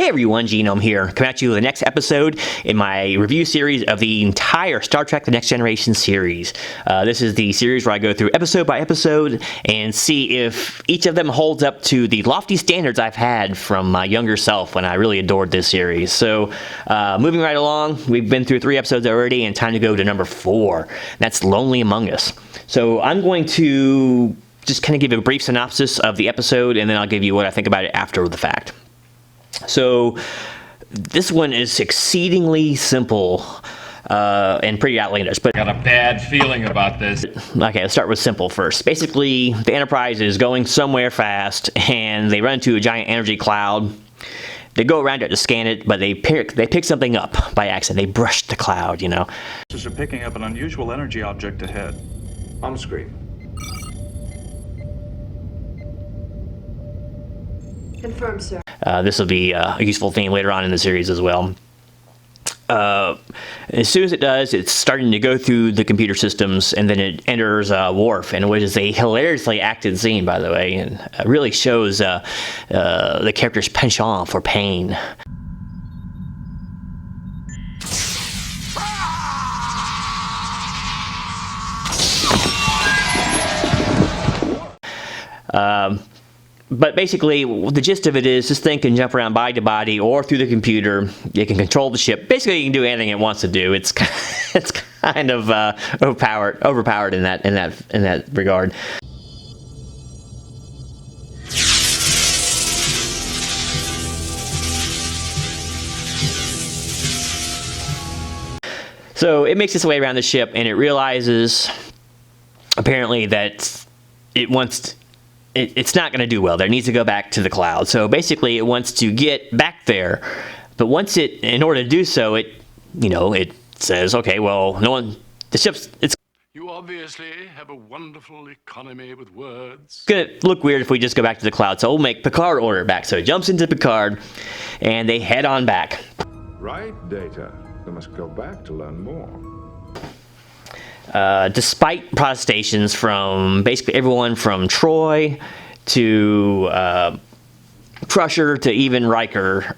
Hey everyone, Genome here, coming at you with the next episode in my review series of the entire Star Trek The Next Generation series. This is the series where I go through episode by episode and see if each of them holds up to the lofty standards I've had from my younger self when I really adored this series. So, moving right along, we've been through 3 episodes already and time to go to number 4. That's Lonely Among Us. So I'm going to just kind of give a brief synopsis of the episode and then I'll give you what I think about it after the fact. So this one is exceedingly simple and pretty outlandish, but I got a bad feeling about this. Okay, let's start with simple first. Basically, the Enterprise is going somewhere fast and they run into a giant energy cloud. They go around it to scan it, but they pick something up by accident. They brush the cloud, you know. Are picking up an unusual energy object ahead. On screen. Confirmed, sir. This will be a useful theme later on in the series as well. As soon as it does, it's starting to go through the computer systems, and then it enters Worf, and which is a hilariously acted scene, by the way, and really shows the character's penchant for pain. But basically, the gist of it is this thing can jump around body to body or through the computer. It can control the ship. Basically, you can do anything it wants to do. It's kind of overpowered in that regard. So it makes its way around the ship, and it realizes apparently that it's not going to do well. There needs to go back to the cloud. So basically, it wants to get back there, but in order to do so, it says, okay, well, You obviously have a wonderful economy with words. It's going to look weird if we just go back to the cloud, so we'll make Picard order it back. So it jumps into Picard, and they head on back. Right, Data. They must go back to learn more. Despite protestations from basically everyone from Troy to Crusher to even Riker,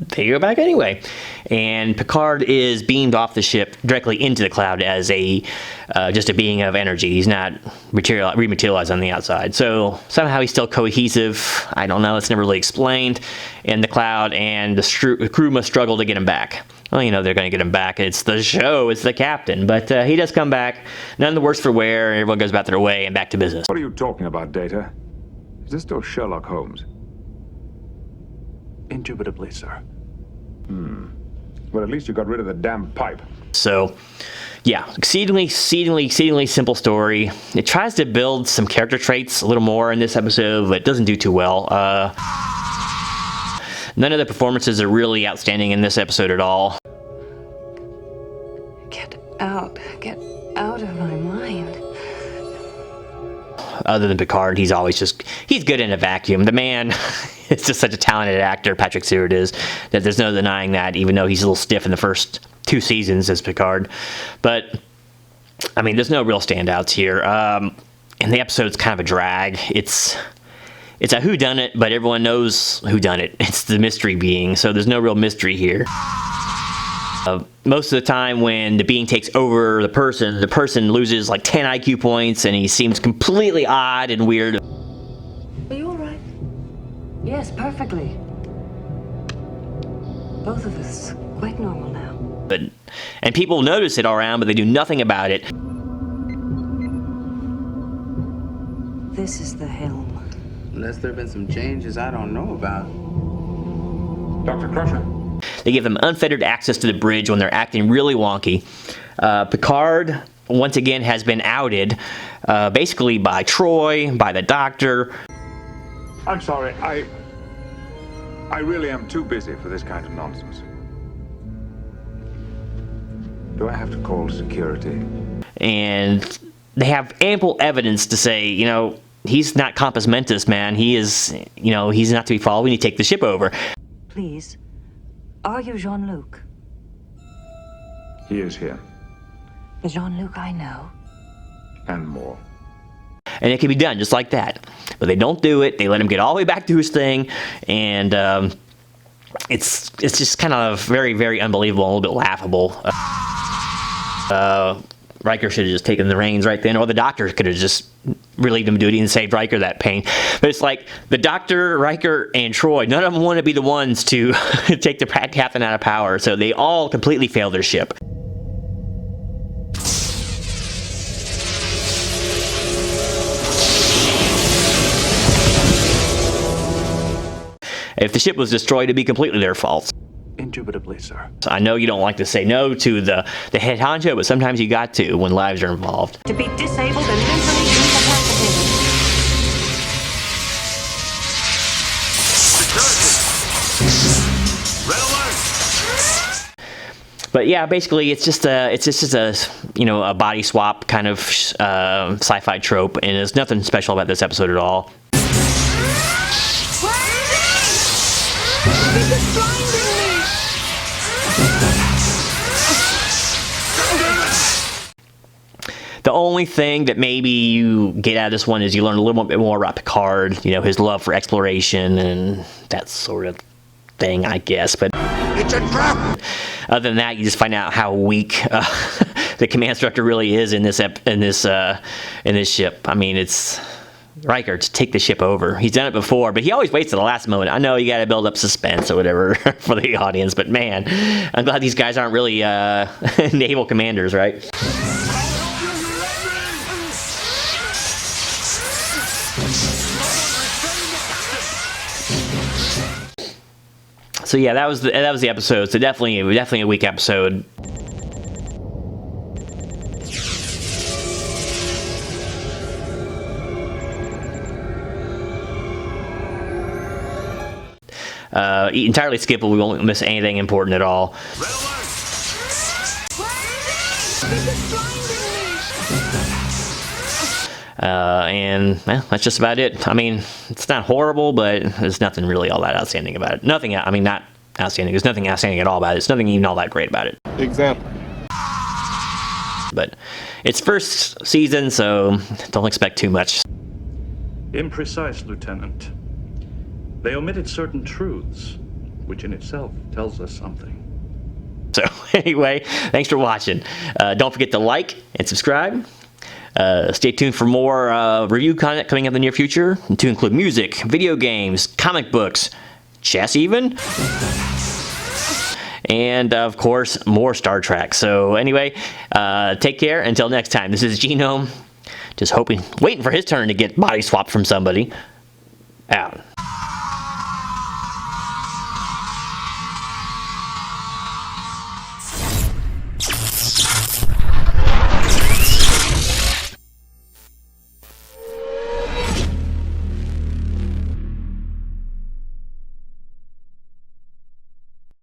they go back anyway. And Picard is beamed off the ship directly into the cloud as just a being of energy. He's not rematerialized on the outside. So somehow he's still cohesive. I don't know. It's never really explained in the cloud, and the crew must struggle to get him back. Well, they're going to get him back. It's the show. It's the captain. But he does come back. None the worse for wear. Everyone goes about their way and back to business. What are you talking about, Data? Is this still Sherlock Holmes? Indubitably, sir. Well, at least you got rid of the damn pipe. So, yeah, exceedingly simple story. It tries to build some character traits a little more in this episode, but it doesn't do too well. None of the performances are really outstanding in this episode at all. Get out of my mind. Other than Picard, he's good in a vacuum. The man is just such a talented actor, Patrick Stewart is, that there's no denying that, even though he's a little stiff in the first 2 seasons as Picard. But, I mean, there's no real standouts here. And the episode's kind of a drag. It's a whodunit, but everyone knows whodunit. It's the mystery being, so there's no real mystery here. Most of the time when the being takes over the person loses like 10 IQ points and he seems completely odd and weird. Are you all right? Yes, perfectly. Both of us quite normal now. And people notice it all around, but they do nothing about it. This is the helm. Unless there have been some changes I don't know about. Dr. Crusher. They give them unfettered access to the bridge when they're acting really wonky. Picard, once again, has been outed, basically by Troy, by the Doctor. I'm sorry, I really am too busy for this kind of nonsense. Do I have to call security? And they have ample evidence to say, he's not compos mentis, man. He is, he's not to be followed when you take the ship over. Please, are you Jean-Luc? He is here. The Jean-Luc I know. And more. And it can be done just like that. But they don't do it. They let him get all the way back to his thing. And it's just kind of very, very unbelievable and a little bit laughable. Riker should have just taken the reins right then, or the doctor could have just relieved him of duty and saved Riker that pain. But it's like the doctor, Riker, and Troy, none of them want to be the ones to take the captain out of power, so they all completely fail their ship. If the ship was destroyed, it'd be completely their fault. Indubitably, sir. So I know you don't like to say no to the head honcho, but sometimes you got to when lives are involved. To be disabled and mentally incapacitated. Red alert! But yeah, basically it's just a a body swap kind of sci-fi trope, and there's nothing special about this episode at all. This is blinding me! The only thing that maybe you get out of this one is you learn a little bit more about Picard, his love for exploration and that sort of thing, I guess. But It's a trap! other than that, you just find out how weak the command instructor really is in this ship. I mean, it's Riker to take the ship over. He's done it before, but he always waits to the last moment. I know you got to build up suspense or whatever for the audience, but man, I'm glad these guys aren't really naval commanders, right? So yeah, that was the episode. So definitely a weak episode. Entirely skippable. We won't miss anything important at all. Red alert! And that's just about it. I mean, it's not horrible, but there's nothing really all that outstanding about it. Nothing. I mean, not outstanding. There's nothing outstanding at all about it. There's nothing even all that great about it. Example. But it's first season, so don't expect too much. Imprecise, Lieutenant. They omitted certain truths, which in itself tells us something. So anyway, thanks for watching. Don't forget to like and subscribe. Stay tuned for more review content coming up in the near future, to include music, video games, comic books, chess even, and of course more Star Trek. So anyway, take care until next time. This is Genome, just waiting for his turn to get body swapped from somebody. Out.